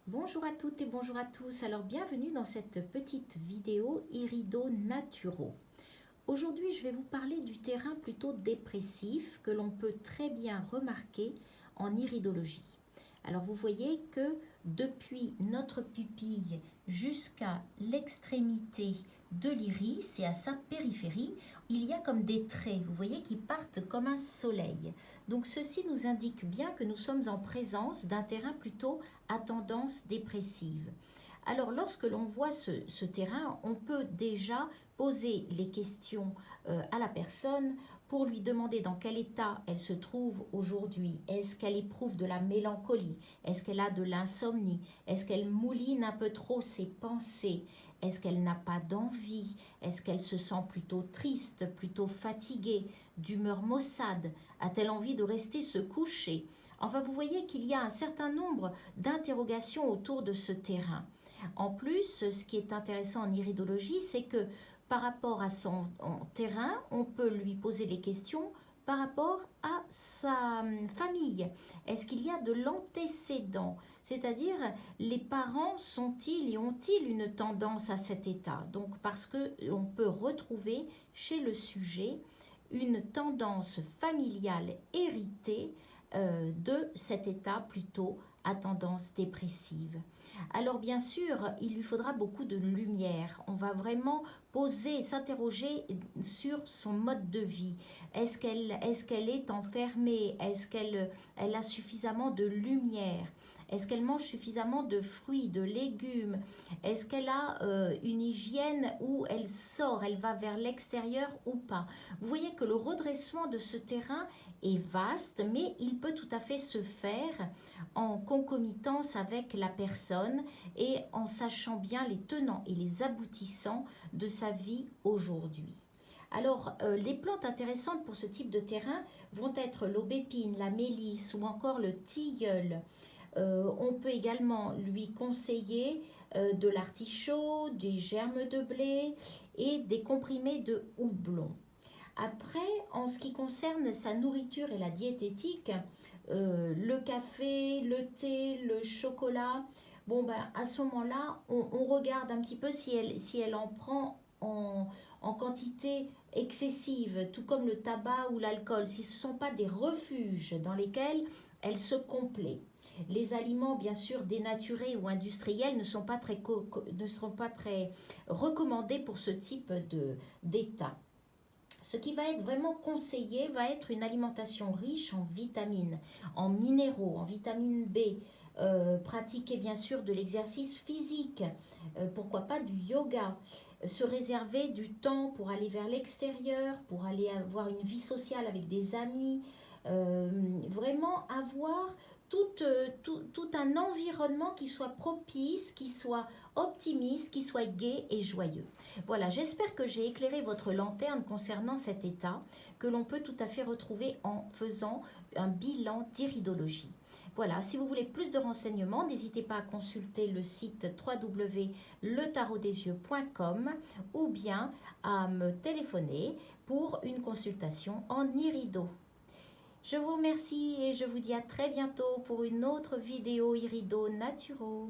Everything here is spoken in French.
Bonjour à toutes et bonjour à tous. Alors bienvenue dans cette petite vidéo Irido Naturo. Aujourd'hui, je vais vous parler du terrain plutôt dépressif que l'on peut très bien remarquer en iridologie. Alors vous voyez que depuis notre pupille jusqu'à l'extrémité de l'iris et à sa périphérie, il y a comme des traits, vous voyez, qui partent comme un soleil. Donc ceci nous indique bien que nous sommes en présence d'un terrain plutôt à tendance dépressive. Alors lorsque l'on voit ce terrain, on peut déjà poser les questions à la personne pour lui demander dans quel état elle se trouve aujourd'hui. Est-ce qu'elle éprouve de la mélancolie? Est-ce qu'elle a de l'insomnie? Est-ce qu'elle mouline un peu trop ses pensées? Est-ce qu'elle n'a pas d'envie? Est-ce qu'elle se sent plutôt triste, plutôt fatiguée, d'humeur maussade? A-t-elle envie de rester se coucher? Enfin, vous voyez qu'il y a un certain nombre d'interrogations autour de ce terrain. En plus, ce qui est intéressant en iridologie, c'est que par rapport à son terrain, on peut lui poser des questions par rapport à sa famille. Est-ce qu'il y a de l'antécédent? C'est-à-dire, les parents sont-ils et ont-ils une tendance à cet état? Donc, parce que on peut retrouver chez le sujet une tendance familiale héritée de cet état plutôt à tendance dépressive. Alors bien sûr, il lui faudra beaucoup de lumière. On va vraiment poser, s'interroger sur son mode de vie. Est-ce qu'elle est enfermée? Est-ce qu'elle a suffisamment de lumière? Est-ce qu'elle mange suffisamment de fruits, de légumes? Est-ce qu'elle a une hygiène où elle sort, elle va vers l'extérieur ou pas? Vous voyez que le redressement de ce terrain est vaste, mais il peut tout à fait se faire en concomitance avec la personne et en sachant bien les tenants et les aboutissants de sa vie aujourd'hui. Alors, les plantes intéressantes pour ce type de terrain vont être l'aubépine, la mélisse ou encore le tilleul. On peut également lui conseiller de l'artichaut, des germes de blé et des comprimés de houblon. Après, en ce qui concerne sa nourriture et la diététique, le café, le thé, le chocolat, bon ben à ce moment-là, on regarde un petit peu si elle en prend en quantité excessive, tout comme le tabac ou l'alcool, si ce ne sont pas des refuges dans lesquels elle se complaît. Les aliments, bien sûr, dénaturés ou industriels ne seront pas très recommandés pour ce type d'état. Ce qui va être vraiment conseillé va être une alimentation riche en vitamines, en minéraux, en vitamine B. Pratiquer bien sûr de l'exercice physique, pourquoi pas du yoga, se réserver du temps pour aller vers l'extérieur, pour aller avoir une vie sociale avec des amis, vraiment avoir tout un environnement qui soit propice, qui soit optimiste, qui soit gai et joyeux. Voilà, j'espère que j'ai éclairé votre lanterne concernant cet état que l'on peut tout à fait retrouver en faisant un bilan d'iridologie. Voilà, si vous voulez plus de renseignements, n'hésitez pas à consulter le site www.letarotdesyeux.com ou bien à me téléphoner pour une consultation en irido. Je vous remercie et je vous dis à très bientôt pour une autre vidéo Irido Naturo.